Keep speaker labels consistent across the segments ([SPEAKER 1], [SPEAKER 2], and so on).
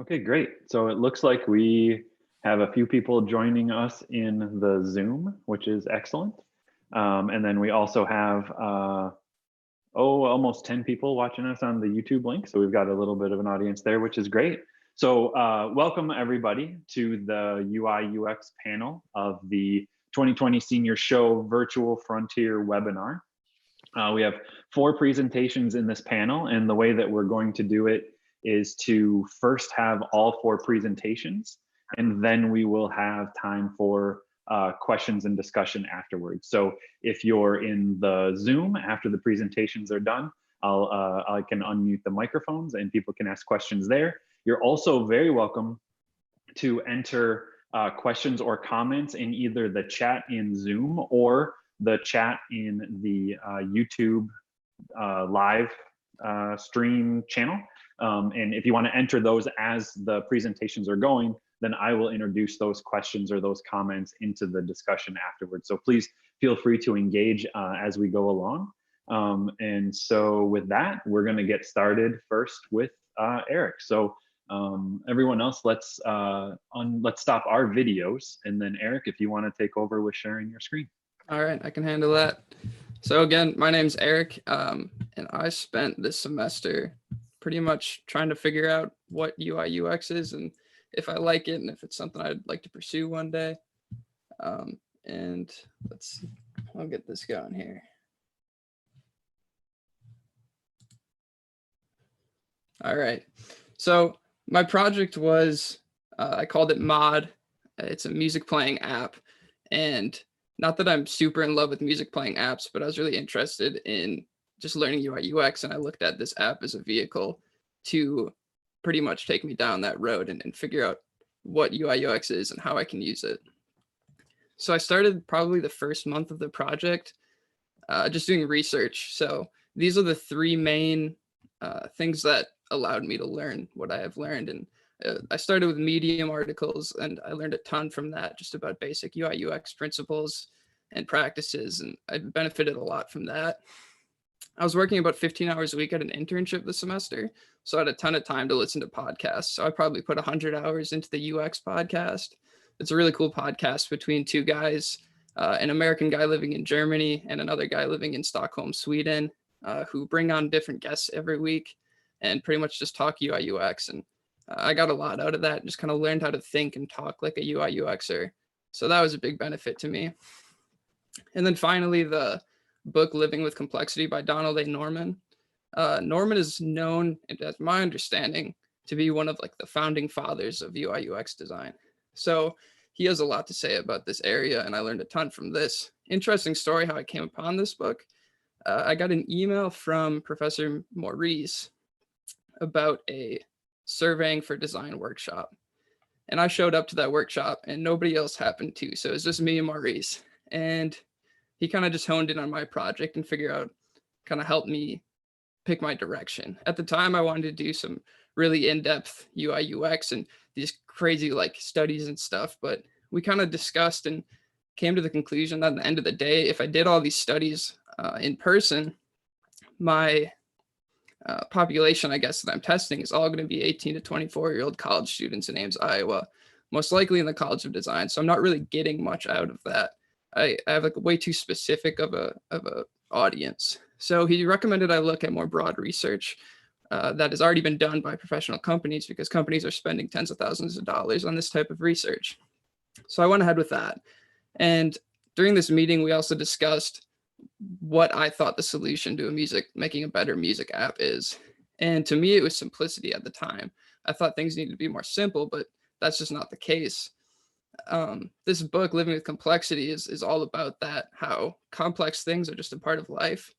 [SPEAKER 1] Okay, great. So it looks like we have a few people joining us in the Zoom, which is excellent. And then we also have, almost 10 people watching us on the YouTube link. So we've got a little bit of an audience there, which is great. So welcome everybody to the UI UX panel of the 2020 Senior Show Virtual Frontier webinar. We have 4 presentations in this panel, and the way that we're going to do it is to first have all 4 presentations, and then we will have time for questions and discussion afterwards. So if you're in the Zoom after the presentations are done, I can unmute the microphones and people can ask questions there. You're also very welcome to enter questions or comments in either the chat in Zoom or the chat in the YouTube live stream channel. And if you want to enter those as the presentations are going, then I will introduce those questions or those comments into the discussion afterwards. So please feel free to engage as we go along. And so with that, we're going to get started first with Eric. So everyone else, let's stop our videos, and then Eric, if you want to take over with sharing your screen.
[SPEAKER 2] All right, I can handle that. So again, my name's Eric, and I spent this semester pretty much trying to figure out what UI UX is and if I like it and if it's something I'd like to pursue one day. And let's see, I'll get this going here. All right, so my project was, I called it Mod. It's a music playing app, and not that I'm super in love with music playing apps, but I was really interested in just learning UI UX, and I looked at this app as a vehicle to pretty much take me down that road and figure out what UI UX is and how I can use it. So I started probably the first month of the project just doing research. So these are the 3 main things that allowed me to learn what I have learned. And I started with Medium articles, and I learned a ton from that, just about basic UI UX principles and practices, and I benefited a lot from that. I was working about 15 hours a week at an internship this semester, so I had a ton of time to listen to podcasts. So I probably put 100 hours into the UX podcast. It's a really cool podcast between 2 guys, an American guy living in Germany and another guy living in Stockholm, Sweden, who bring on different guests every week and pretty much just talk UI UX. And I got a lot out of that, just kind of learned how to think and talk like a UI UXer. So that was a big benefit to me. And then finally, the book Living with Complexity by Donald A. Norman. Norman is known, as my understanding, to be one of like the founding fathers of UI UX design. So he has a lot to say about this area, and I learned a ton from this. Interesting story how I came upon this book. I got an email from Professor Maurice about a surveying for design workshop. And I showed up to that workshop and nobody else happened to. So it was just me and Maurice. And he kind of just honed in on my project and figured out, kind of helped me pick my direction. At the time, I wanted to do some really in-depth UI UX and these crazy like studies and stuff. But we kind of discussed and came to the conclusion that at the end of the day, if I did all these studies in person, my population, I guess, that I'm testing is all going to be 18 to 24-year-old college students in Ames, Iowa, most likely in the College of Design. So I'm not really getting much out of that. I have like way too specific of a audience. So he recommended I look at more broad research that has already been done by professional companies, because companies are spending tens of thousands of dollars on this type of research. So I went ahead with that. And during this meeting, we also discussed what I thought the solution to making a better music app is. And to me, it was simplicity at the time. I thought things needed to be more simple, but that's just not the case. This book, Living with Complexity, is all about that, how complex things are just a part of life.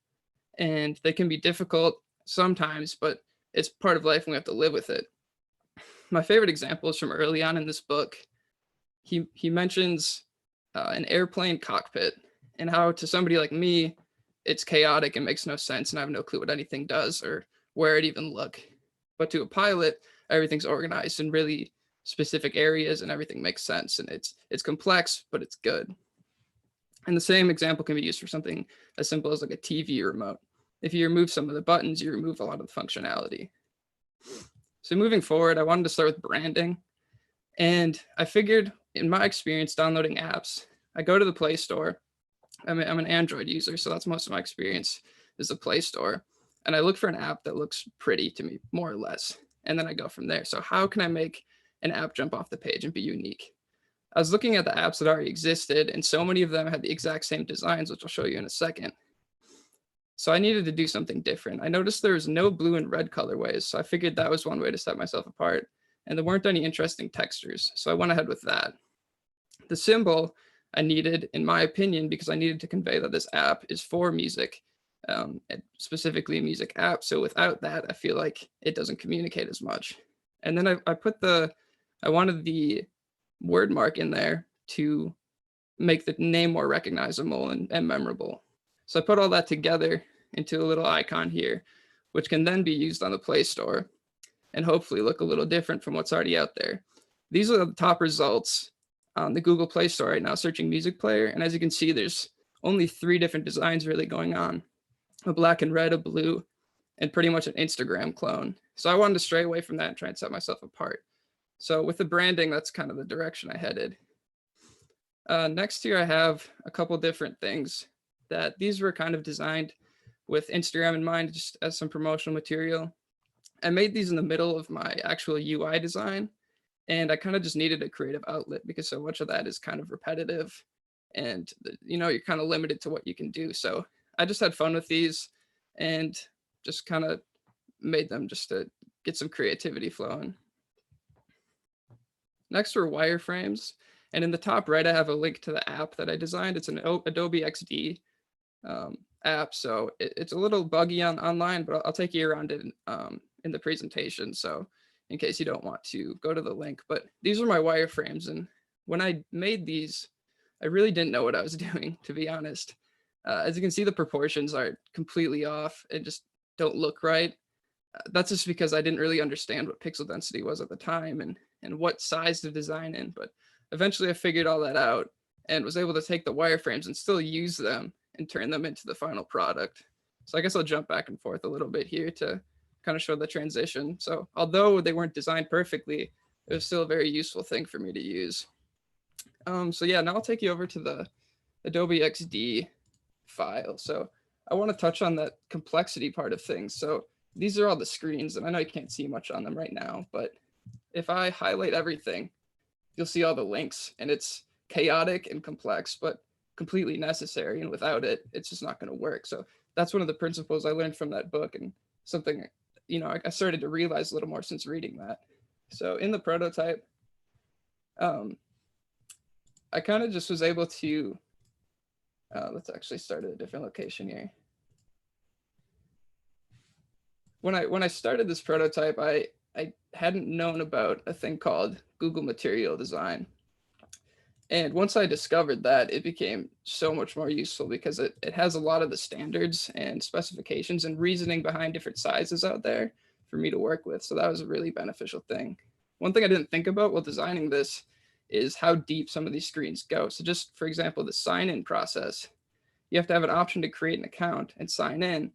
[SPEAKER 2] And they can be difficult sometimes, but it's part of life and we have to live with it. My favorite example is from early on in this book. He mentions an airplane cockpit and how to somebody like me, it's chaotic and makes no sense and I have no clue what anything does or where it even look. But to a pilot, everything's organized in really specific areas and everything makes sense, and it's complex, but it's good. And the same example can be used for something as simple as like a TV remote. If you remove some of the buttons, you remove a lot of the functionality. So moving forward, I wanted to start with branding. And I figured, in my experience downloading apps, I go to the Play Store. I'm an Android user, so that's most of my experience is the Play Store. And I look for an app that looks pretty to me, more or less. And then I go from there. So how can I make an app jump off the page and be unique? I was looking at the apps that already existed, and so many of them had the exact same designs, which I'll show you in a second. So I needed to do something different. I noticed there was no blue and red colorways, so I figured that was one way to set myself apart. And there weren't any interesting textures, so I went ahead with that. The symbol I needed, in my opinion, because I needed to convey that this app is for music, specifically a music app. So without that, I feel like it doesn't communicate as much. And then I wanted the word mark in there to make the name more recognizable and memorable. So I put all that together into a little icon here, which can then be used on the Play Store and hopefully look a little different from what's already out there. These are the top results on the Google Play Store right now, searching music player. And as you can see, there's only 3 different designs really going on: a black and red, a blue, and pretty much an Instagram clone. So I wanted to stray away from that and try and set myself apart. So with the branding, that's kind of the direction I headed. Next here, I have a couple different things that these were kind of designed with Instagram in mind, just as some promotional material. I made these in the middle of my actual UI design, and I kind of just needed a creative outlet because so much of that is kind of repetitive and, you're kind of limited to what you can do. So I just had fun with these and just kind of made them just to get some creativity flowing. Next were wireframes. And in the top right, I have a link to the app that I designed. It's an Adobe XD app. So it's a little buggy online, but I'll take you around it in the presentation. So in case you don't want to go to the link, but these are my wireframes. And when I made these, I really didn't know what I was doing, to be honest. As you can see, the proportions are completely off and just don't look right. That's just because I didn't really understand what pixel density was at the time and what size to design in. But eventually I figured all that out and was able to take the wireframes and still use them and turn them into the final product. So I guess I'll jump back and forth a little bit here to kind of show the transition. So although they weren't designed perfectly, it was still a very useful thing for me to use. So yeah, now I'll take you over to the Adobe XD file. So I want to touch on that complexity part of things. So these are all the screens, and I know you can't see much on them right now, but if I highlight everything, you'll see all the links, and it's chaotic and complex, but completely necessary. And without it, it's just not going to work. So that's one of the principles I learned from that book, and something, I started to realize a little more since reading that. So in the prototype, I kind of just was able to, let's actually start at a different location here. When I started this prototype, I hadn't known about a thing called Google Material Design. And once I discovered that, it became so much more useful because it has a lot of the standards and specifications and reasoning behind different sizes out there for me to work with. So that was a really beneficial thing. One thing I didn't think about while designing this is how deep some of these screens go. So just for example, the sign-in process, you have to have an option to create an account and sign in.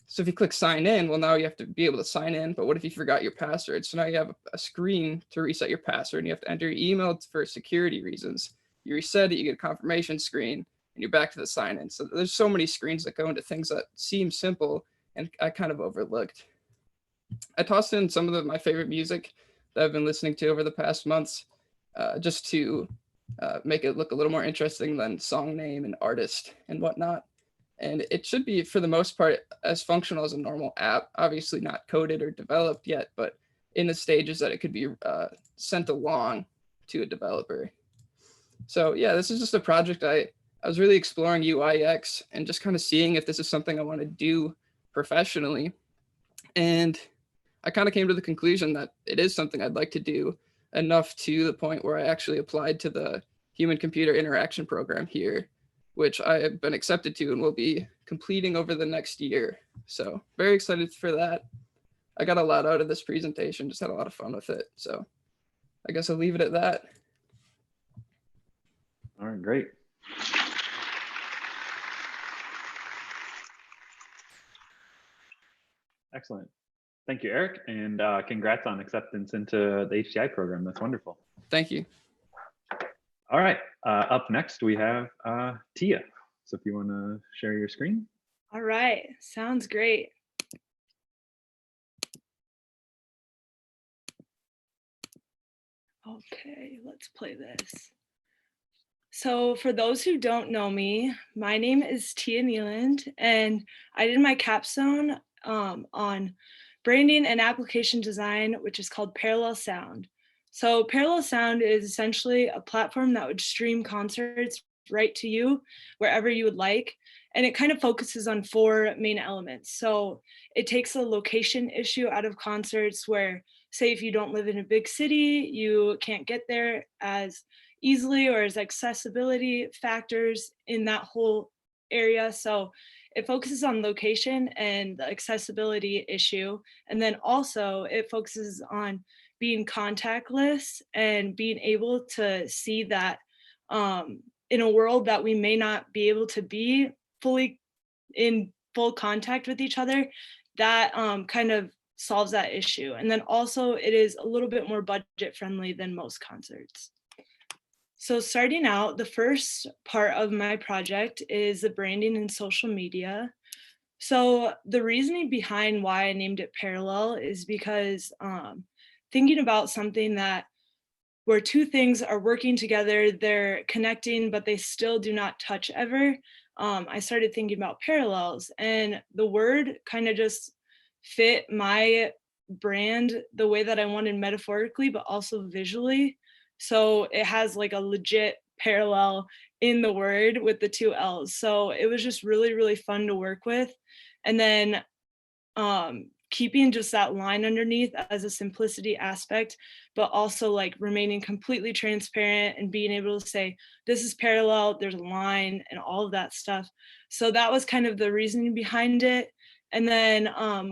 [SPEAKER 2] So if you click sign in, well, now you have to be able to sign in, but what if you forgot your password? So now you have a screen to reset your password and you have to enter your email for security reasons. You reset it, you get a confirmation screen, and you're back to the sign in. So there's so many screens that go into things that seem simple and I kind of overlooked. I tossed in some of my favorite music that I've been listening to over the past months, just to make it look a little more interesting than song name and artist and whatnot. And it should be, for the most part, as functional as a normal app, obviously not coded or developed yet, but in the stages that it could be sent along to a developer. So yeah, this is just a project I was really exploring UI/UX and just kind of seeing if this is something I want to do professionally. And I kind of came to the conclusion that it is something I'd like to do, enough to the point where I actually applied to the human computer interaction program here, which I have been accepted to and will be completing over the next year. So very excited for that. I got a lot out of this presentation, just had a lot of fun with it. So I guess I'll leave it at that.
[SPEAKER 1] All right, great. Excellent. Thank you, Eric, and congrats on acceptance into the HCI program. That's wonderful.
[SPEAKER 2] Thank you.
[SPEAKER 1] All right, up next we have Tia. So if you want to share your screen.
[SPEAKER 3] All right, sounds great. Okay, let's play this. So for those who don't know me, my name is Tia Nieland, and I did my capstone on branding and application design, which is called Parallel Sound. So Parallel Sound is essentially a platform that would stream concerts right to you wherever you would like. And it kind of focuses on 4 main elements. So it takes a location issue out of concerts where, say, if you don't live in a big city, you can't get there as easily, or as accessibility factors in that whole area. So it focuses on location and the accessibility issue. And then also it focuses on being contactless and being able to see that in a world that we may not be able to be fully in full contact with each other, that kind of solves that issue. And then also it is a little bit more budget friendly than most concerts. So starting out, the first part of my project is the branding and social media. So the reasoning behind why I named it Parallel is because thinking about something that where 2 things are working together, they're connecting, but they still do not touch ever. I started thinking about parallels, and the word kind of just fit my brand the way that I wanted metaphorically, but also visually. So it has like a legit parallel in the word with the 2 L's. So it was just really, really fun to work with. And then keeping just that line underneath as a simplicity aspect, but also like remaining completely transparent and being able to say, this is parallel, there's a line and all of that stuff. So that was kind of the reasoning behind it. And then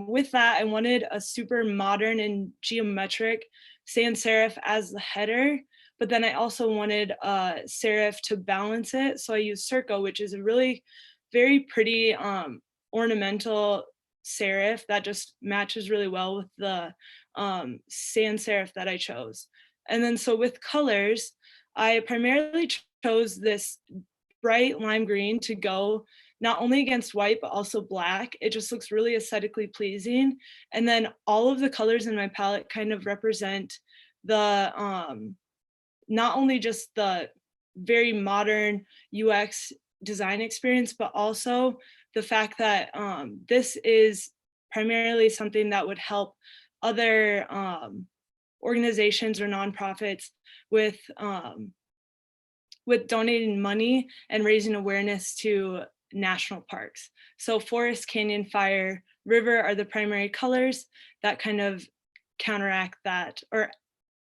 [SPEAKER 3] with that, I wanted a super modern and geometric sans serif as the header, but then I also wanted serif to balance it. So I used Circo, which is a really very pretty ornamental serif that just matches really well with the sans serif that I chose. And then so with colors, I primarily chose this bright lime green to go not only against white, but also black. It just looks really aesthetically pleasing. And then all of the colors in my palette kind of represent the, not only just the very modern UX design experience, but also the fact that this is primarily something that would help other organizations or nonprofits with donating money and raising awareness to national parks. So forest, canyon, fire, river are the primary colors that kind of counteract that or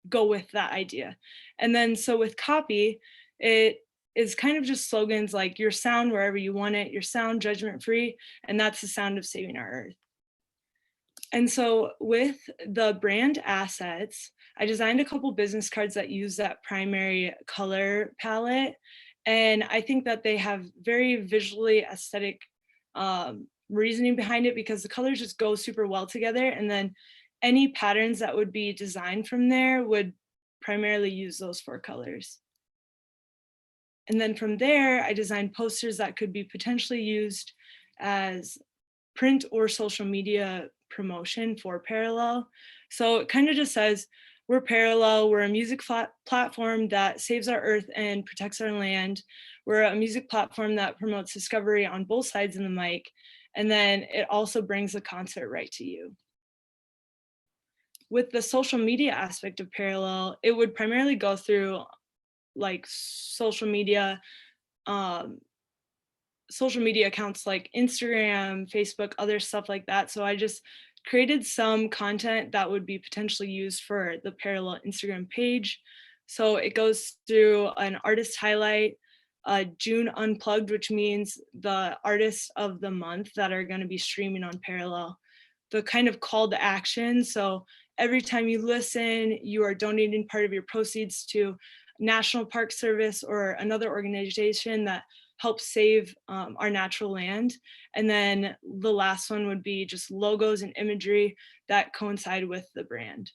[SPEAKER 3] go with that idea. And then so with copy, it is kind of just slogans like your sound wherever you want it, your sound judgment free, and that's the sound of saving our earth. And so with the brand assets, I designed a couple business cards that use that primary color palette. And I think that they have very visually aesthetic reasoning behind it because the colors just go super well together. And then any patterns that would be designed from there would primarily use those 4 colors. And then from there, I designed posters that could be potentially used as print or social media promotion for Parallel. So it kind of just says, we're Parallel, we're a music platform that saves our earth and protects our land. We're a music platform that promotes discovery on both sides of the mic. And then it also brings the concert right to you. With the social media aspect of Parallel, it would primarily go through like social media social media accounts like Instagram, Facebook, other stuff like that. So I just created some content that would be potentially used for the Parallel Instagram page. So it goes through an artist highlight, June Unplugged, which means the artists of the month that are going to be streaming on Parallel. The kind of call to action. So every time you listen, you are donating part of your proceeds to National Park Service or another organization that helps save our natural land. And then the last one would be just logos and imagery that coincide with the brand.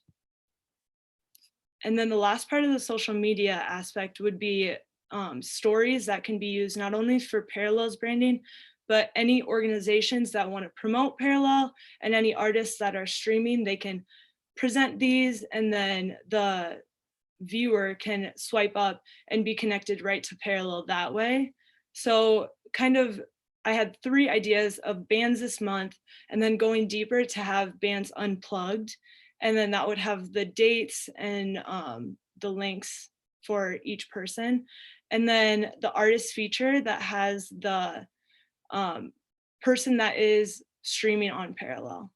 [SPEAKER 3] And then the last part of the social media aspect would be stories that can be used not only for Parallel's branding, but any organizations that want to promote Parallel and any artists that are streaming, they can present these, and then the viewer can swipe up and be connected right to Parallel that way. So kind of, I had 3 ideas of bands this month, and then going deeper to have bands unplugged. And then that would have the dates and the links for each person. And then the artist feature that has the person that is streaming on Parallel.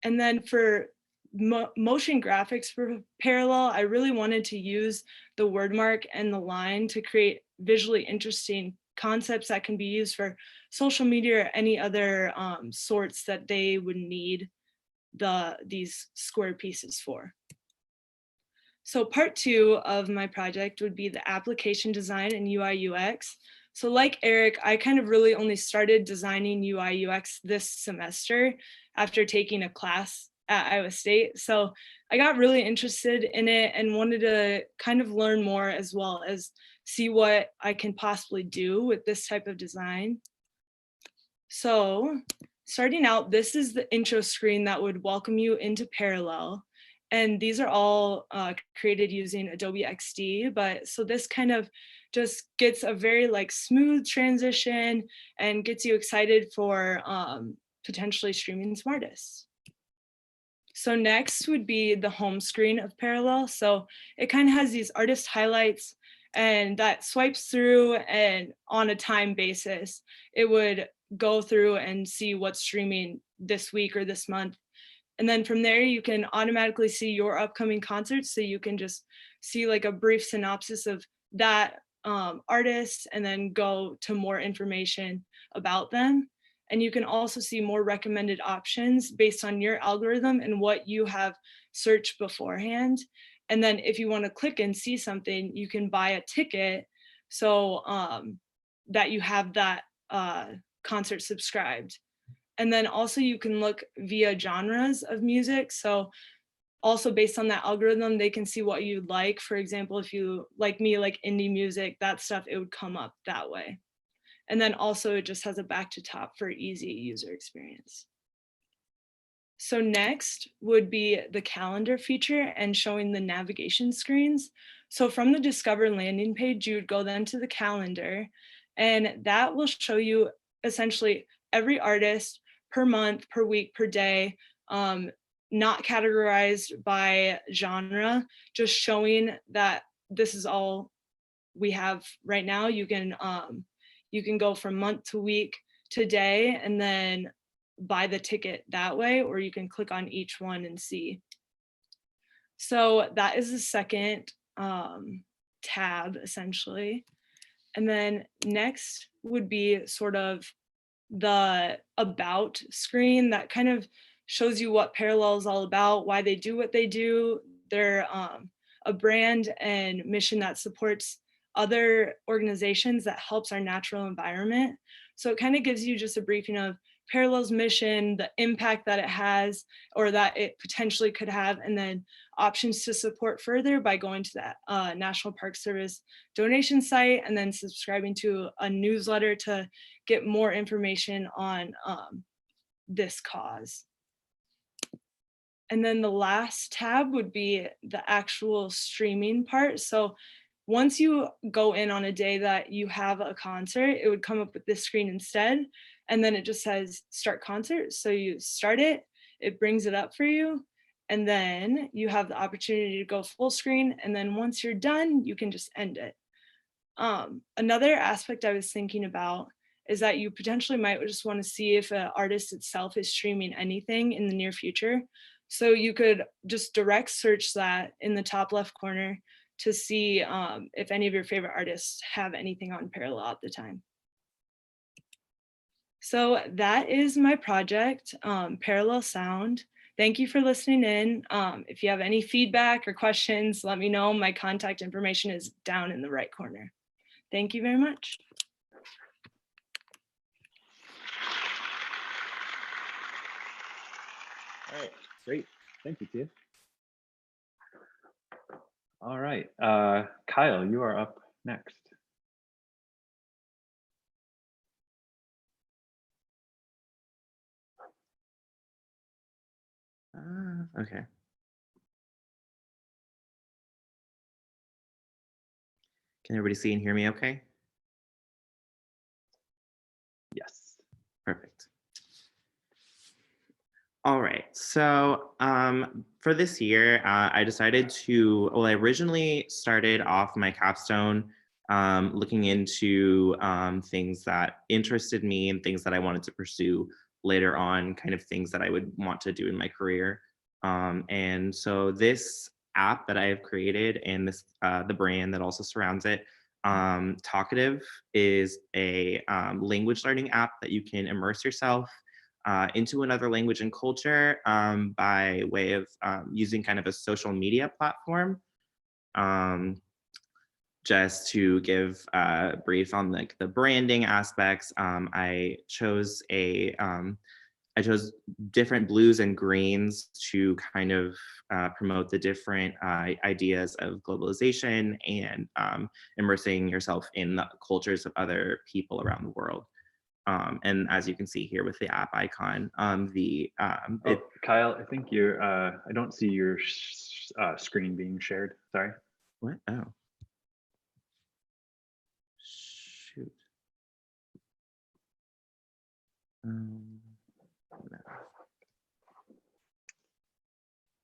[SPEAKER 3] And then for motion graphics for Parallel, I really wanted to use the word mark and the line to create visually interesting concepts that can be used for social media or any other sorts that they would need these square pieces for. So part 2 of my project would be the application design and UI UX. So like Eric, I kind of really only started designing UI UX this semester after taking a class at Iowa State. So I got really interested in it and wanted to kind of learn more, as well as see what I can possibly do with this type of design. So starting out, this is the intro screen that would welcome you into Parallel. And these are all created using Adobe XD, but so this kind of just gets a very like smooth transition and gets you excited for potentially streaming some artists. So next would be the home screen of Parallel. So it kind of has these artist highlights, and that swipes through, and on a time basis, it would go through and see what's streaming this week or this month. And then from there, you can automatically see your upcoming concerts. So you can just see like a brief synopsis of that artist and then go to more information about them. And you can also see more recommended options based on your algorithm and what you have searched beforehand. And then if you want to click and see something, you can buy a ticket so that you have that concert subscribed. And then also you can look via genres of music. So also based on that algorithm, they can see what you like. For example, if you like me, like indie music, that stuff, it would come up that way. And then also it just has a back to top for easy user experience. So next would be the calendar feature and showing the navigation screens. So from the Discover landing page, you would go then to the calendar, and that will show you essentially every artist per month, per week, per day, not categorized by genre, just showing that this is all we have right now. You can go from month to week to day and then buy the ticket that way, or you can click on each one and see. So that is the second tab essentially. And then next would be sort of the about screen that kind of shows you what Parallel is all about, why they do what they do. They're a brand and mission that supports other organizations that helps our natural environment. So it kind of gives you just a briefing of Parallel's mission, the impact that it has or that it potentially could have, and then options to support further by going to that National Park Service donation site and then subscribing to a newsletter to get more information on this cause. And then the last tab would be the actual streaming part. So once you go in on a day that you have a concert, it would come up with this screen instead. And then it just says start concert. So you start it, it brings it up for you. And then you have the opportunity to go full screen. And then once you're done, you can just end it. Another aspect I was thinking about is that you potentially might just want to see if an artist itself is streaming anything in the near future. So you could just direct search that in the top left corner to see if any of your favorite artists have anything on Parallel at the time. So that is my project, Parallel Sound. Thank you for listening in. If you have any feedback or questions, let me know. My contact information is down in the right corner. Thank you very much.
[SPEAKER 1] All right, great. Thank you, Tia. All right, Kyle, you are up next.
[SPEAKER 4] Okay. Can everybody see and hear me okay?
[SPEAKER 1] Yes.
[SPEAKER 4] Perfect. All right, so for this year, I decided to, well, I originally started off my capstone looking into things that interested me and things that I wanted to pursue later on, kind of things that I would want to do in my career. And so this app that I have created and this the brand that also surrounds it, Talkativ, is a language learning app that you can immerse yourself into another language and culture by way of using kind of a social media platform. Just to give a brief on like the branding aspects, I chose different blues and greens to kind of promote the different ideas of globalization and immersing yourself in the cultures of other people around the world. And as you can see here with the app icon,
[SPEAKER 1] Kyle, I think you're, I don't see your screen being shared. Sorry.
[SPEAKER 4] What? Oh. Shoot. No.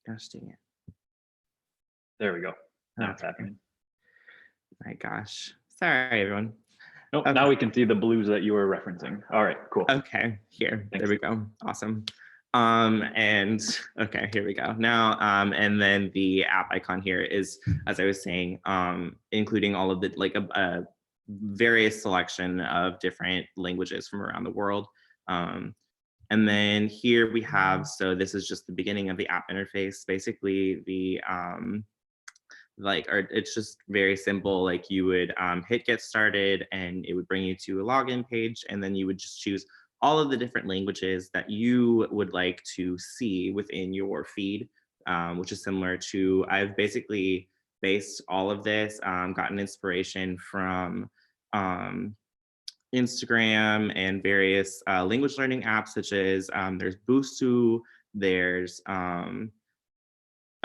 [SPEAKER 4] Gosh dang it.
[SPEAKER 1] There we go. Now it's
[SPEAKER 4] Okay.
[SPEAKER 1] happening.
[SPEAKER 4] My gosh. Sorry, everyone.
[SPEAKER 1] Nope,
[SPEAKER 4] Okay.
[SPEAKER 1] now we can see the blues that you were referencing. All right, cool.
[SPEAKER 4] Okay, here,
[SPEAKER 1] Thanks.
[SPEAKER 4] there we go. Awesome. And okay, here we go. Now, and then the app icon here is, as I was saying, including all of the, like a various selection of different languages from around the world. And then here we have, so this is just the beginning of the app interface. Basically the, it's just very simple. Like you would hit get started and it would bring you to a login page, and then you would just choose all of the different languages that you would like to see within your feed, which is similar to, I've basically based all of this, gotten inspiration from Instagram and various language learning apps, such as there's Busuu, there's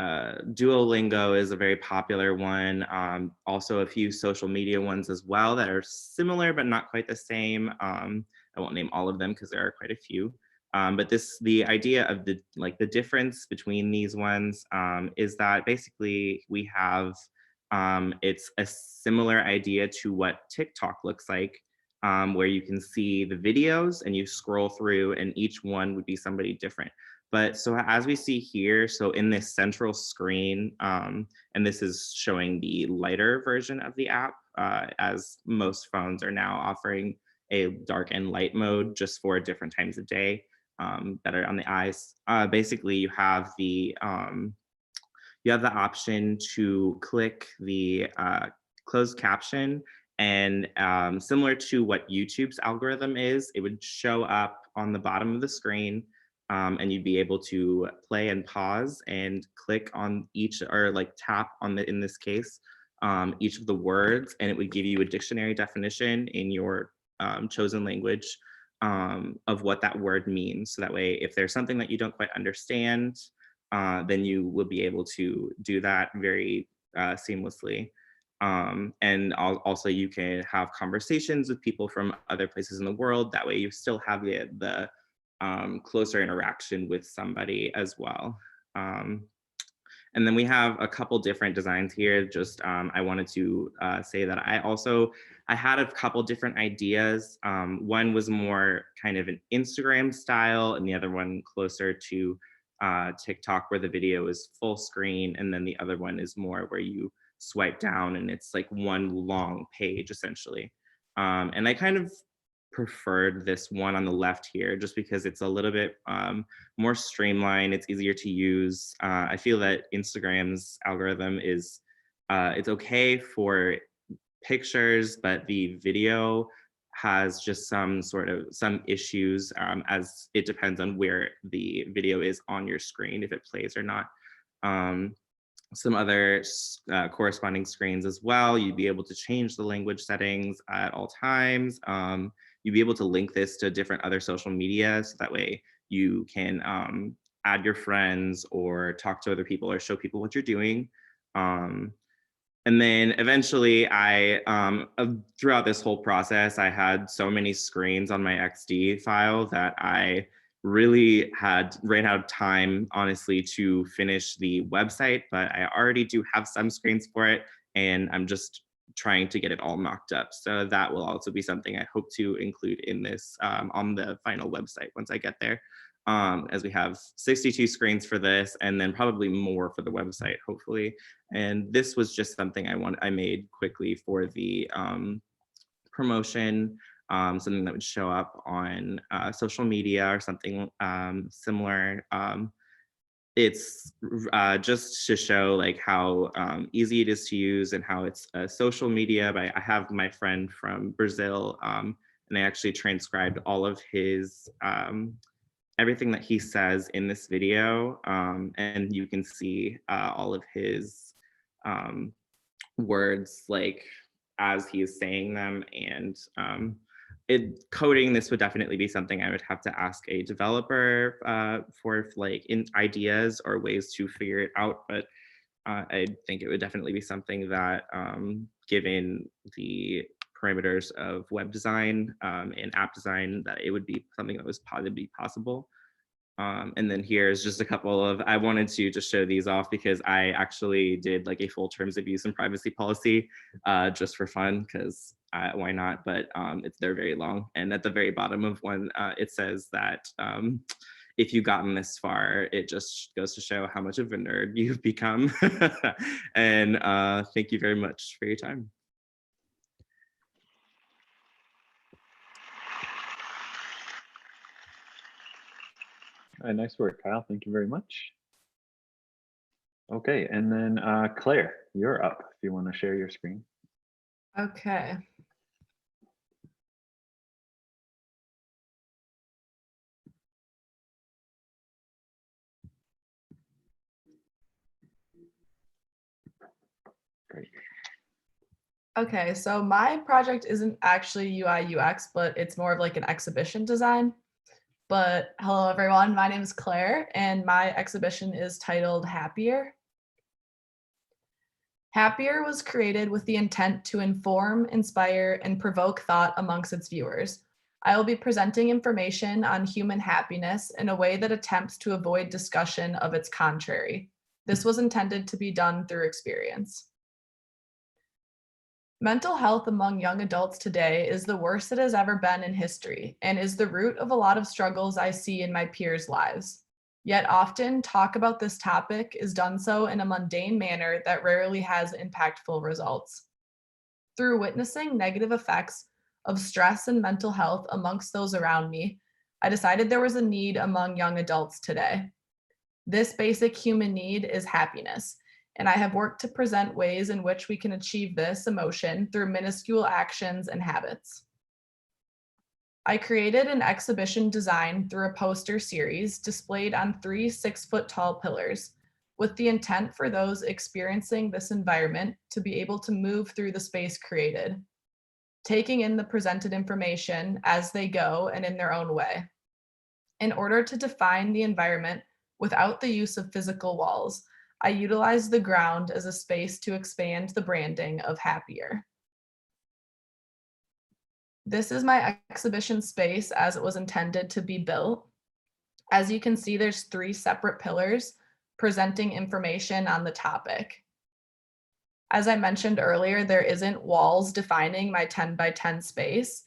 [SPEAKER 4] Duolingo is a very popular one. Also a few social media ones as well that are similar but not quite the same. I won't name all of them because there are quite a few. But the idea of the difference between these ones is that basically we have, it's a similar idea to what TikTok looks like, where you can see the videos and you scroll through and each one would be somebody different. But so as we see here, so in this central screen, and this is showing the lighter version of the app, as most phones are now offering a dark and light mode just for different times of day that are on the eyes. Basically, you have the option to click the closed caption, and similar to what YouTube's algorithm is, it would show up on the bottom of the screen. And you'd be able to play and pause and click on each, or like tap on the, in this case, each of the words, and it would give you a dictionary definition in your chosen language of what that word means. So that way, if there's something that you don't quite understand, then you will be able to do that very seamlessly. And also you can have conversations with people from other places in the world. That way you still have the closer interaction with somebody as well. And And then we have a couple different designs here. Just I wanted to say that I had a couple different ideas. One was more kind of an Instagram style, and the other one closer to TikTok, where the video is full screen, and then the other one is more where you swipe down and it's like one long page essentially. And I kind of preferred this one on the left here just because it's a little bit more streamlined. It's easier to use. I feel that Instagram's algorithm is it's okay for pictures, but the video has just some issues, as it depends on where the video is on your screen, if it plays or not. Some other corresponding screens as well. You'd be able to change the language settings at all times. You'd be able to link this to different other social media, so that way you can add your friends or talk to other people or show people what you're doing. And then eventually throughout this whole process, I had so many screens on my XD file that I really ran out of time, honestly, to finish the website, but I already do have some screens for it, and I'm just trying to get it all mocked up. So that will also be something I hope to include in this on the final website once I get there. As we have 62 screens for this, and then probably more for the website, hopefully. And this was just something I made quickly for the promotion, something that would show up on social media or something similar. It's just to show like how easy it is to use and how it's social media. But I have my friend from Brazil, and I actually transcribed all of his everything that he says in this video, and you can see all of his words like as he is saying them. And coding this would definitely be something I would have to ask a developer for like ideas or ways to figure it out. But I think it would definitely be something that, given the parameters of web design and app design, that it would be something that was possibly possible. And then here's just a couple of, I wanted to just show these off because I actually did like a full terms of use and privacy policy just for fun, because why not? But they're very long. And at the very bottom of one, it says that if you've gotten this far, it just goes to show how much of a nerd you've become. And thank you very much for your time.
[SPEAKER 1] All right, nice work, Kyle. Thank you very much. Okay, and then Claire, you're up if you want to share your screen.
[SPEAKER 5] Okay.
[SPEAKER 1] Great.
[SPEAKER 5] Okay, so my project isn't actually UI UX, but it's more of like an exhibition design. But hello everyone, my name is Claire and my exhibition is titled Happier. Happier was created with the intent to inform, inspire, and provoke thought amongst its viewers. I will be presenting information on human happiness in a way that attempts to avoid discussion of its contrary. This was intended to be done through experience. Mental health among young adults today is the worst it has ever been in history and is the root of a lot of struggles I see in my peers' lives. Yet often talk about this topic is done so in a mundane manner that rarely has impactful results. Through witnessing negative effects of stress and mental health amongst those around me, I decided there was a need among young adults today. This basic human need is happiness, and I have worked to present ways in which we can achieve this emotion through minuscule actions and habits. I created an exhibition design through a poster series displayed on 3 6-foot-tall pillars, with the intent for those experiencing this environment to be able to move through the space created, taking in the presented information as they go and in their own way. In order to define the environment without the use of physical walls, I utilized the ground as a space to expand the branding of Happier. This is my exhibition space as it was intended to be built. As you can see, there's 3 separate pillars presenting information on the topic. As I mentioned earlier, there isn't walls defining my 10 by 10 space.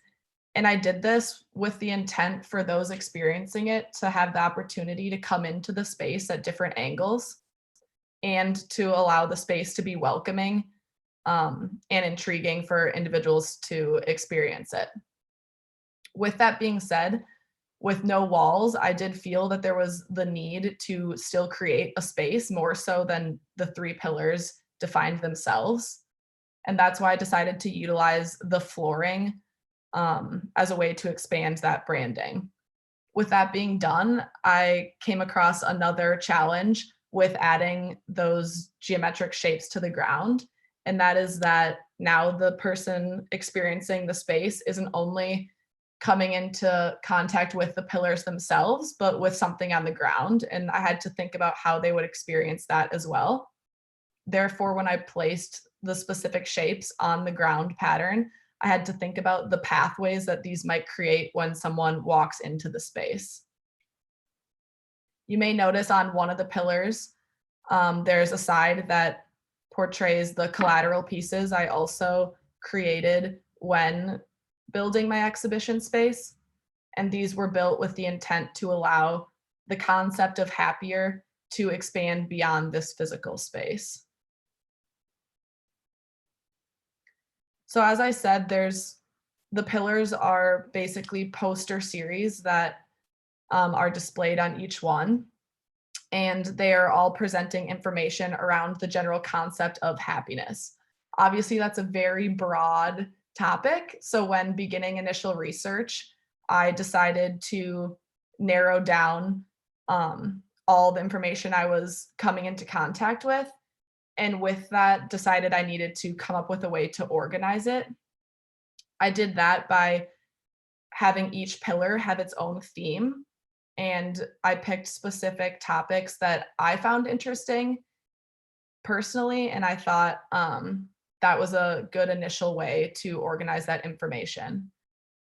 [SPEAKER 5] And I did this with the intent for those experiencing it to have the opportunity to come into the space at different angles and to allow the space to be welcoming and intriguing for individuals to experience it. With that being said, with no walls, I did feel that there was the need to still create a space more so than the 3 pillars defined themselves. And that's why I decided to utilize the flooring as a way to expand that branding. With that being done, I came across another challenge with adding those geometric shapes to the ground. And that is that now the person experiencing the space isn't only coming into contact with the pillars themselves, but with something on the ground. And I had to think about how they would experience that as well. Therefore, when I placed the specific shapes on the ground pattern, I had to think about the pathways that these might create when someone walks into the space. You may notice on one of the pillars, there's a side that portrays the collateral pieces I also created when building my exhibition space. And these were built with the intent to allow the concept of happier to expand beyond this physical space. So as I said, the pillars are basically poster series that are displayed on each one. And they are all presenting information around the general concept of happiness. Obviously, that's a very broad topic. So when beginning initial research, I decided to narrow down all the information I was coming into contact with. And with that, decided I needed to come up with a way to organize it. I did that by having each pillar have its own theme. And I picked specific topics that I found interesting personally. And I thought that was a good initial way to organize that information.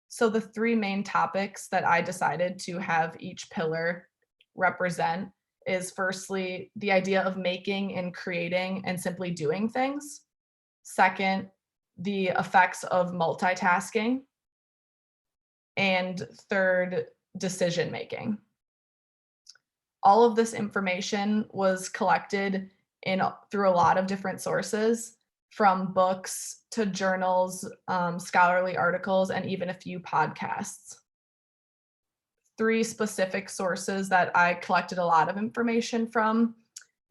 [SPEAKER 5] So the 3 main topics that I decided to have each pillar represent is firstly, the idea of making and creating and simply doing things. Second, the effects of multitasking. And third, decision making. All of this information was collected through a lot of different sources, from books to journals, scholarly articles, and even a few podcasts. 3 specific sources that I collected a lot of information from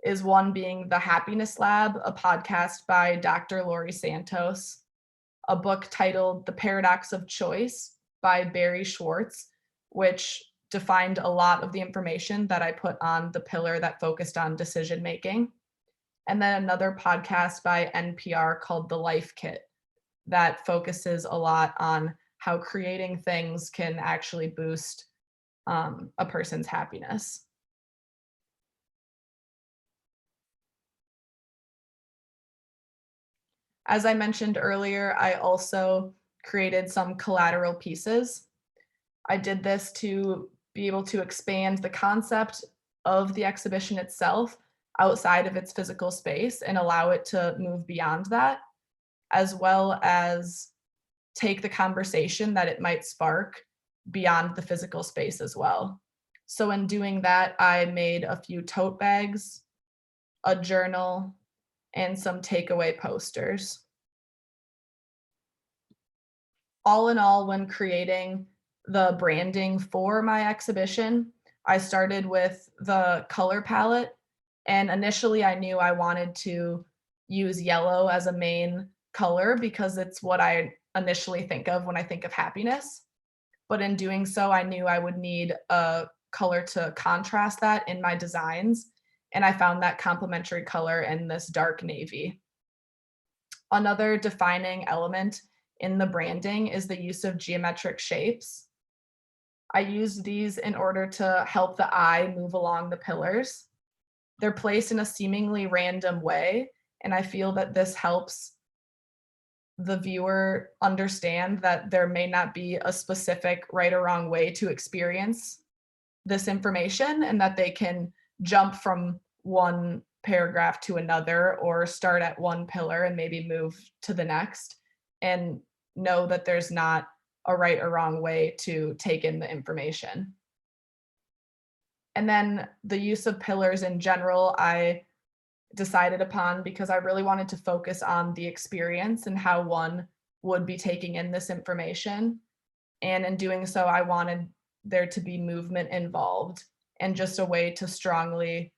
[SPEAKER 5] is one being The Happiness Lab, a podcast by Dr. Laurie Santos, a book titled The Paradox of Choice by Barry Schwartz, which defined a lot of the information that I put on the pillar that focused on decision making. And then another podcast by NPR called The Life Kit that focuses a lot on how creating things can actually boost a person's happiness. As I mentioned earlier, I also created some collateral pieces. I did this to be able to expand the concept of the exhibition itself outside of its physical space and allow it to move beyond that, as well as take the conversation that it might spark beyond the physical space as well. So in doing that, I made a few tote bags, a journal, and some takeaway posters. All in all, when creating the branding for my exhibition, I started with the color palette. And initially I knew I wanted to use yellow as a main color because it's what I initially think of when I think of happiness. But in doing so, I knew I would need a color to contrast that in my designs. And I found that complementary color in this dark navy. Another defining element in the branding is the use of geometric shapes. I use these in order to help the eye move along the pillars. They're placed in a seemingly random way, and I feel that this helps the viewer understand that there may not be a specific right or wrong way to experience this information, and that they can jump from one paragraph to another, or start at one pillar and maybe move to the next, and know that there's not a right or wrong way to take in the information. And then the use of pillars in general, I decided upon because I really wanted to focus on the experience and how one would be taking in this information. And in doing so, I wanted there to be movement involved and just a way to strongly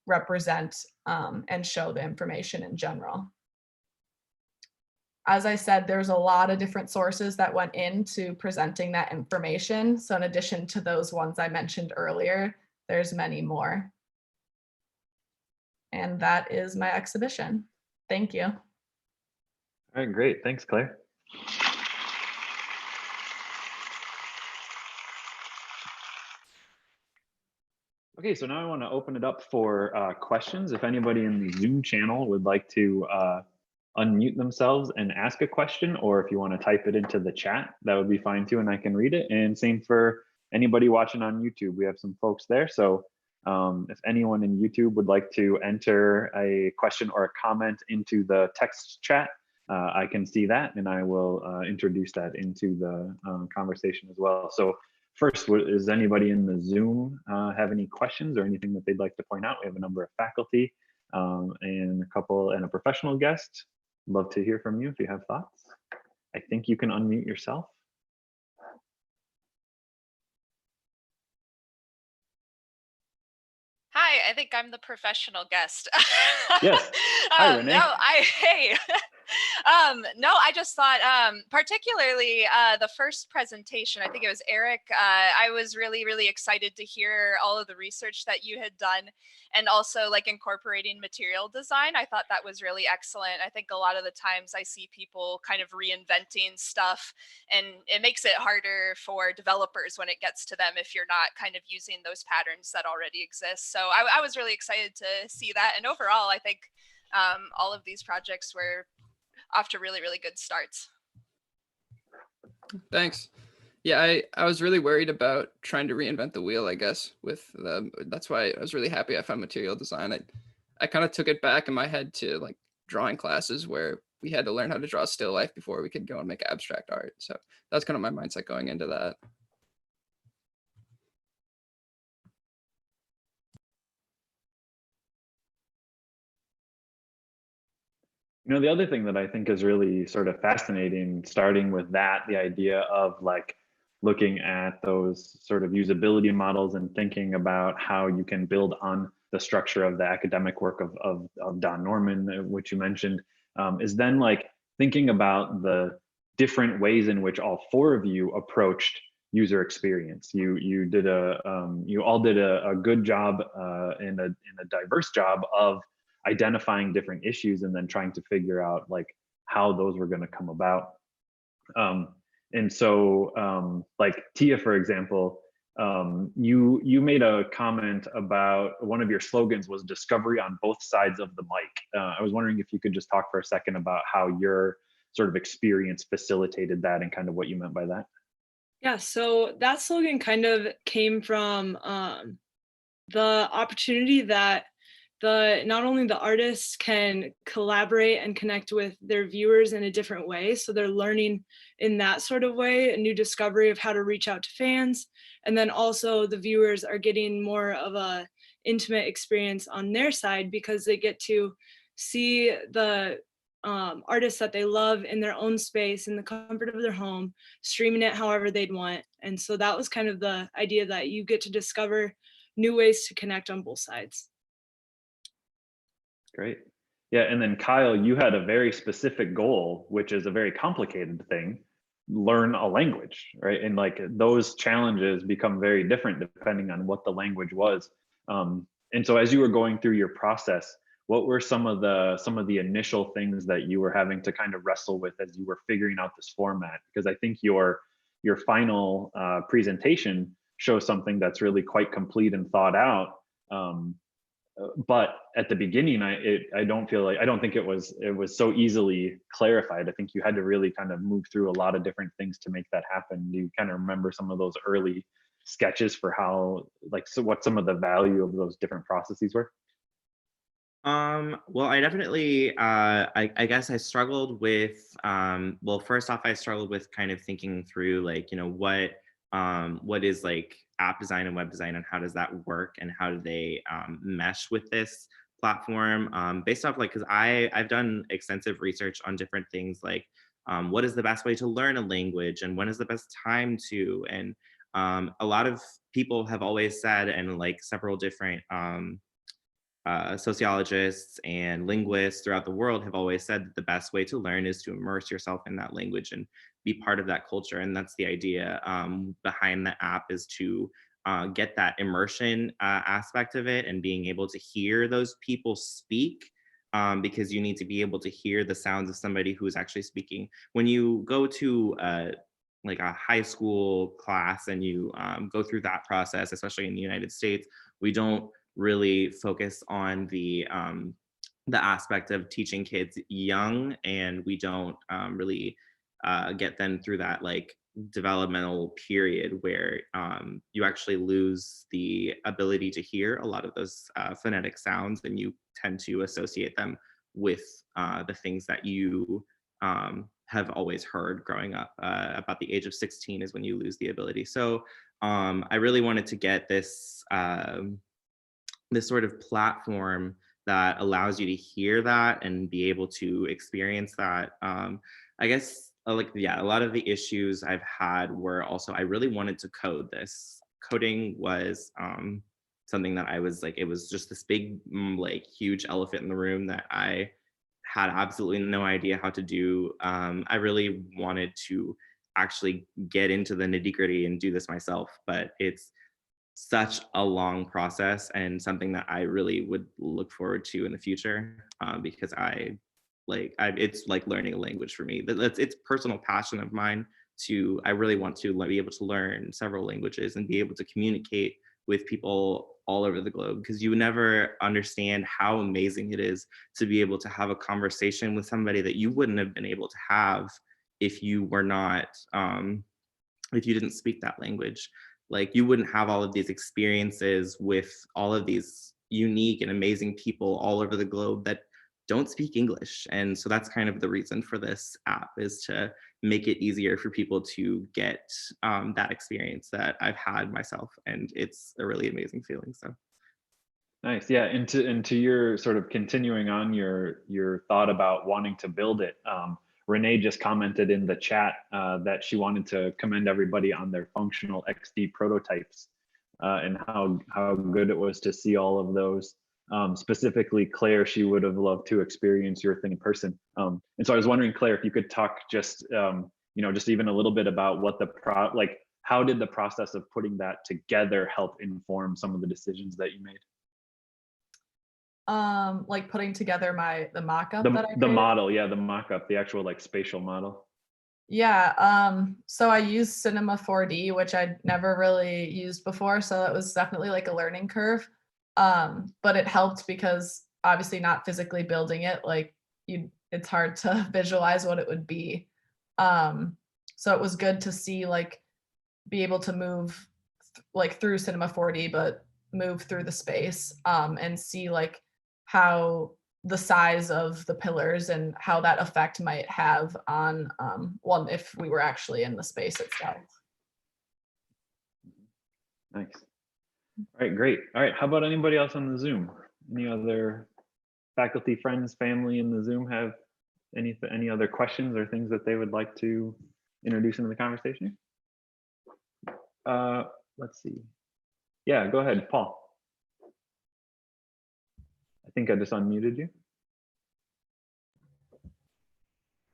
[SPEAKER 5] represent and show the information in general. As I said, there's a lot of different sources that went into presenting that information. So in addition to those ones I mentioned earlier, there's many more. And that is my exhibition. Thank you.
[SPEAKER 1] All right, great. Thanks, Claire. Okay, so now I want to open it up for questions. If anybody in the Zoom channel would like to unmute themselves and ask a question, or if you want to type it into the chat, that would be fine too, and I can read it. And same for anybody watching on YouTube. We have some folks there. So if anyone in YouTube would like to enter a question or a comment into the text chat, I can see that, and I will introduce that into the conversation as well. So first, does anybody in the Zoom have any questions or anything that they'd like to point out? We have a number of faculty and a professional guest. Love to hear from you if you have thoughts. I think you can unmute yourself.
[SPEAKER 6] Hi, I think I'm the professional guest.
[SPEAKER 1] Yes. Hi, Renee.
[SPEAKER 6] Hey. No, I just thought, particularly the first presentation, I think it was Eric, I was really, really excited to hear all of the research that you had done, and also like incorporating material design. I thought that was really excellent. I think a lot of the times I see people kind of reinventing stuff, and it makes it harder for developers when it gets to them if you're not kind of using those patterns that already exist. So I was really excited to see that. And overall, I think all of these projects were off to really, really good starts.
[SPEAKER 2] Thanks. Yeah, I was really worried about trying to reinvent the wheel, I guess, that's why I was really happy I found material design. I kind of took it back in my head to like drawing classes where we had to learn how to draw still life before we could go and make abstract art. So that's kind of my mindset going into that.
[SPEAKER 1] You know, the other thing that I think is really sort of fascinating, starting with that, the idea of like looking at those sort of usability models and thinking about how you can build on the structure of the academic work of Don Norman, which you mentioned, is then like thinking about the different ways in which all four of you approached user experience. You all did a good job and a diverse job of identifying different issues and then trying to figure out like how those were going to come about. And so like Tia, for example, you made a comment about one of your slogans was discovery on both sides of the mic. I was wondering if you could just talk for a second about how your sort of experience facilitated that and kind of what you meant by that.
[SPEAKER 3] Yeah, so that slogan kind of came from the opportunity that not only the artists can collaborate and connect with their viewers in a different way, so they're learning in that sort of way, a new discovery of how to reach out to fans, and then also the viewers are getting more of a intimate experience on their side because they get to see the artists that they love in their own space, in the comfort of their home, streaming it however they'd want. And so that was kind of the idea, that you get to discover new ways to connect on both sides.
[SPEAKER 1] Great. Yeah, and then Kyle, you had a very specific goal, which is a very complicated thing, learn a language, right? And like those challenges become very different depending on what the language was. And so as you were going through your process, what were some of the initial things that you were having to kind of wrestle with as you were figuring out this format? Because I think your final presentation shows something that's really quite complete and thought out. But at the beginning, I don't think it was so easily clarified. I think you had to really kind of move through a lot of different things to make that happen. Do you kind of remember some of those early sketches for how, like, so what some of the value of those different processes were?
[SPEAKER 4] Well, I definitely, I guess I struggled with, well, first off, I struggled with kind of thinking through, like, what is like app design and web design, and how does that work, and how do they mesh with this platform? Based off, like, because I've done extensive research on different things, like what is the best way to learn a language, and when is the best time to, and a lot of people have always said, and like several different sociologists and linguists throughout the world have always said that the best way to learn is to immerse yourself in that language and be part of that culture. And that's the idea behind the app, is to get that immersion aspect of it, and being able to hear those people speak, because you need to be able to hear the sounds of somebody who's actually speaking. When you go to like a high school class and you go through that process, especially in the United States, we don't really focus on the aspect of teaching kids young, and we don't really get them through that like developmental period where you actually lose the ability to hear a lot of those phonetic sounds, and you tend to associate them with the things that you have always heard growing up. About the age of 16 is when you lose the ability. So I really wanted to get this this sort of platform that allows you to hear that and be able to experience that. I guess like, yeah, a lot of the issues I've had were also, I really wanted to code this. Coding was something that I was like, it was just this big, like huge elephant in the room that I had absolutely no idea how to do. I really wanted to actually get into the nitty-gritty and do this myself, but it's such a long process, and something that I really would look forward to in the future, because it's like learning a language for me. It's personal passion of mine to, I really want to be able to learn several languages and be able to communicate with people all over the globe, because you never understand how amazing it is to be able to have a conversation with somebody that you wouldn't have been able to have if you were not, if you didn't speak that language. Like, you wouldn't have all of these experiences with all of these unique and amazing people all over the globe that don't speak English. And so that's kind of the reason for this app, is to make it easier for people to get that experience that I've had myself. And it's a really amazing feeling. So
[SPEAKER 1] Nice. Yeah. And to your sort of continuing on your thought about wanting to build it, Renee just commented in the chat that she wanted to commend everybody on their functional XD prototypes and how good it was to see all of those. Specifically, Claire, she would have loved to experience your thing in person. And so I was wondering, Claire, if you could talk just, just even a little bit about what how did the process of putting that together help inform some of the decisions that you made?
[SPEAKER 5] Like putting together the mock-up that I created?
[SPEAKER 1] The model, yeah, the mock-up, the actual like spatial model.
[SPEAKER 5] Yeah, so I used Cinema 4D, which I'd never really used before, so it was definitely like a learning curve. But it helped because obviously not physically building it, like it's hard to visualize what it would be. So it was good to see, like, be able to move like through Cinema 4D, but move through the space and see like how the size of the pillars and how that effect might have on if we were actually in the space itself.
[SPEAKER 1] Nice. All right, great. All right, how about anybody else on the Zoom? Any other faculty, friends, family in the Zoom have any other questions or things that they would like to introduce into the conversation? Let's see. Yeah, go ahead, Paul. I think I just unmuted you.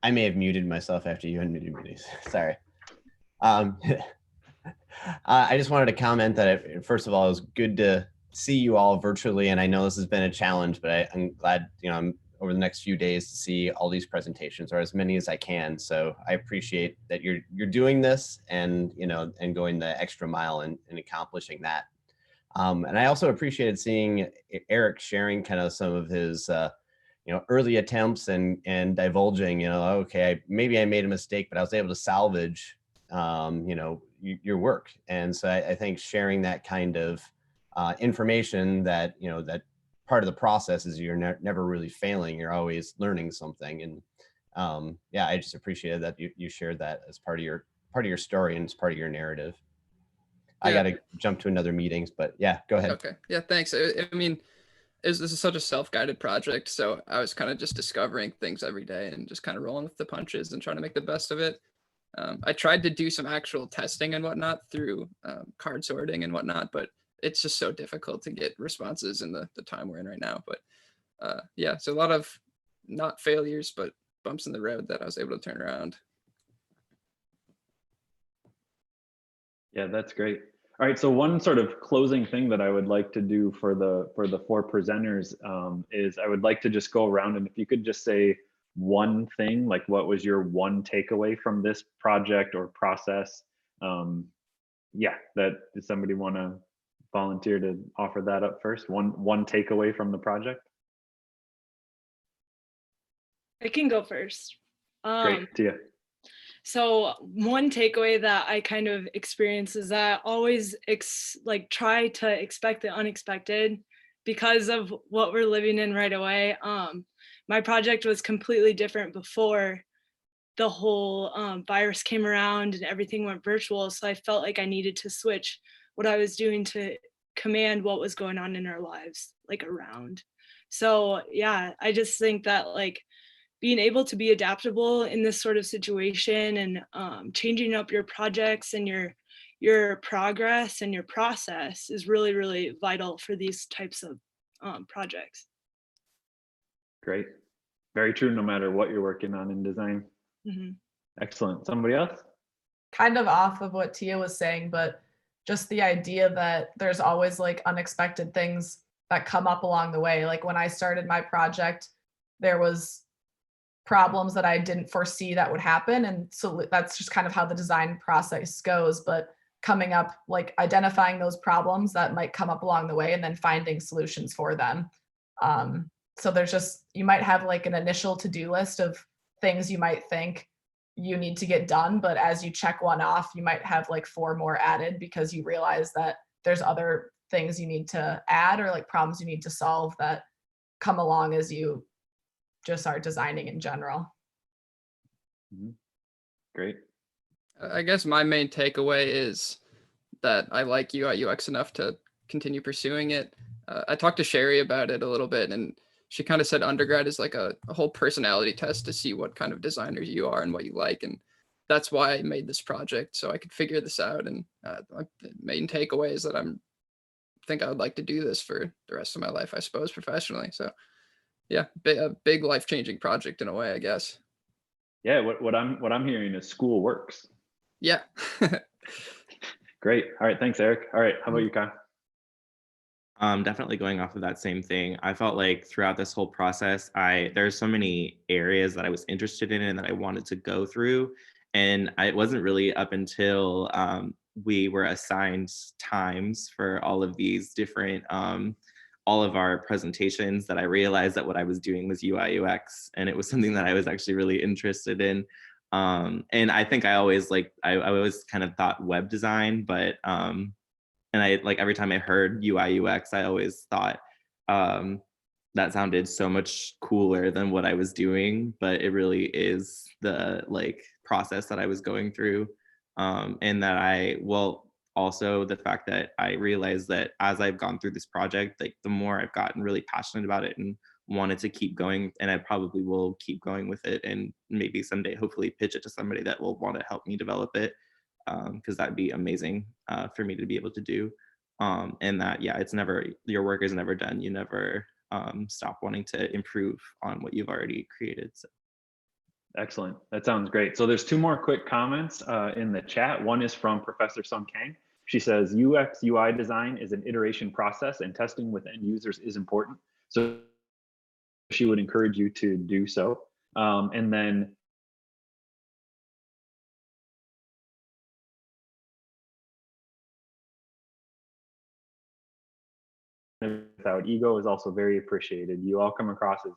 [SPEAKER 7] I may have muted myself after you unmuted me. Sorry. I just wanted to comment that first of all, it was good to see you all virtually, and I know this has been a challenge, but I'm glad, I'm over the next few days to see all these presentations, or as many as I can. So I appreciate that you're doing this, and and going the extra mile and accomplishing that. And I also appreciated seeing Eric sharing kind of some of his early attempts and divulging, okay, maybe I made a mistake, but I was able to salvage your work. And so I think sharing that kind of information, that that part of the process is you're never really failing, you're always learning something. And yeah, I just appreciated that you shared that as part of your story and as part of your narrative. I
[SPEAKER 2] Yeah.
[SPEAKER 7] got to jump to another meetings, but yeah, go ahead.
[SPEAKER 2] Okay. Yeah, thanks. I mean, this is such a self-guided project, so I was kind of just discovering things every day and just kind of rolling with the punches and trying to make the best of it. I tried to do some actual testing and whatnot through card sorting and whatnot, but it's just so difficult to get responses in the time we're in right now. But yeah, so a lot of not failures, but bumps in the road that I was able to turn around.
[SPEAKER 1] Yeah, that's great. All right, so one sort of closing thing that I would like to do for the four presenters is I would like to just go around, and if you could just say one thing, like what was your one takeaway from this project or process? Yeah, does somebody want to volunteer to offer that up first? One takeaway from the project?
[SPEAKER 3] I can go first.
[SPEAKER 1] Great, Tia.
[SPEAKER 3] So one takeaway that I kind of experience is that always try to expect the unexpected because of what we're living in right away. My project was completely different before the whole virus came around and everything went virtual. So I felt like I needed to switch what I was doing to command what was going on in our lives, like around. So yeah, I just think that being able to be adaptable in this sort of situation and changing up your projects and your progress and your process is really, really vital for these types of projects.
[SPEAKER 1] Great. Very true, no matter what you're working on in design.
[SPEAKER 3] Mm-hmm.
[SPEAKER 1] Excellent. Somebody else?
[SPEAKER 5] Kind of off of what Tia was saying, but just the idea that there's always unexpected things that come up along the way. Like when I started my project, there was problems that I didn't foresee that would happen. And so that's just kind of how the design process goes. But coming up, identifying those problems that might come up along the way and then finding solutions for them. So there's just, you might have an initial to-do list of things you might think you need to get done. But as you check one off, you might have 4 more added because you realize that there's other things you need to add or problems you need to solve that come along as you just are designing in general.
[SPEAKER 1] Mm-hmm. Great.
[SPEAKER 2] I guess my main takeaway is that I like UI UX enough to continue pursuing it. I talked to Sherry about it a little bit, and she kind of said undergrad is like a whole personality test to see what kind of designers you are and what you like. And that's why I made this project, so I could figure this out. And my main takeaway is that I think I would like to do this for the rest of my life, I suppose, professionally. So yeah, a big life-changing project in a way, I guess.
[SPEAKER 1] Yeah, what I'm hearing is school works.
[SPEAKER 2] Yeah.
[SPEAKER 1] Great. All right, thanks, Eric. All right, how about you, Kai?
[SPEAKER 4] Definitely going off of that same thing. I felt like throughout this whole process, there's so many areas that I was interested in and that I wanted to go through. And it wasn't really up until we were assigned times for all of these different all of our presentations that I realized that what I was doing was UI UX, and it was something that I was actually really interested in. And I think I always I always kind of thought web design, but and I every time I heard UI UX, I always thought that sounded so much cooler than what I was doing, but it really is the process that I was going through. And that also the fact that I realized that as I've gone through this project, the more I've gotten really passionate about it and wanted to keep going, and I probably will keep going with it, and maybe someday hopefully pitch it to somebody that will want to help me develop it, because that'd be amazing for me to be able to do. And that, yeah, your work is never done. You never stop wanting to improve on what you've already created. So.
[SPEAKER 1] Excellent. That sounds great. So there's 2 more quick comments in the chat. One is from Professor Sung Kang. She says, UX UI design is an iteration process and testing with end users is important. So she would encourage you to do so. And then without ego is also very appreciated. You all come across as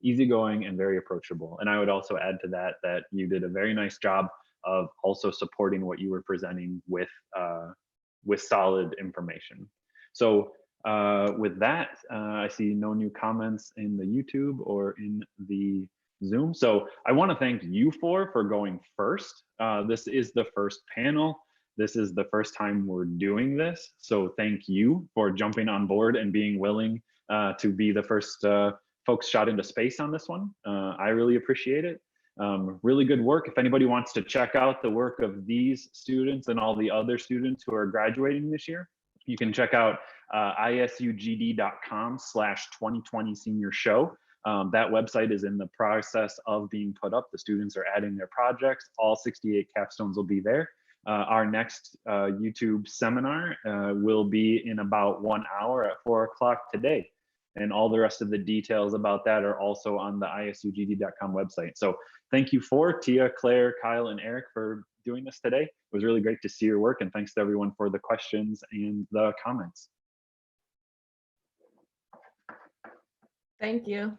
[SPEAKER 1] easygoing and very approachable. And I would also add to that you did a very nice job of also supporting what you were presenting with solid information. So with that, I see no new comments in the YouTube or in the Zoom. So I want to thank you for going first. This is the first panel. This is the first time we're doing this. So thank you for jumping on board and being willing to be the first folks shot into space on this one. I really appreciate it. Really good work. If anybody wants to check out the work of these students and all the other students who are graduating this year, you can check out isugd.com/2020 senior show. That website is in the process of being put up. The students are adding their projects. All 68 capstones will be there. Our next YouTube seminar will be in about 1 hour at 4 o'clock today. And all the rest of the details about that are also on the isugd.com website. So thank you for Tia, Claire, Kyle, and Eric for doing this today. It was really great to see your work, and thanks to everyone for the questions and the comments.
[SPEAKER 5] Thank you.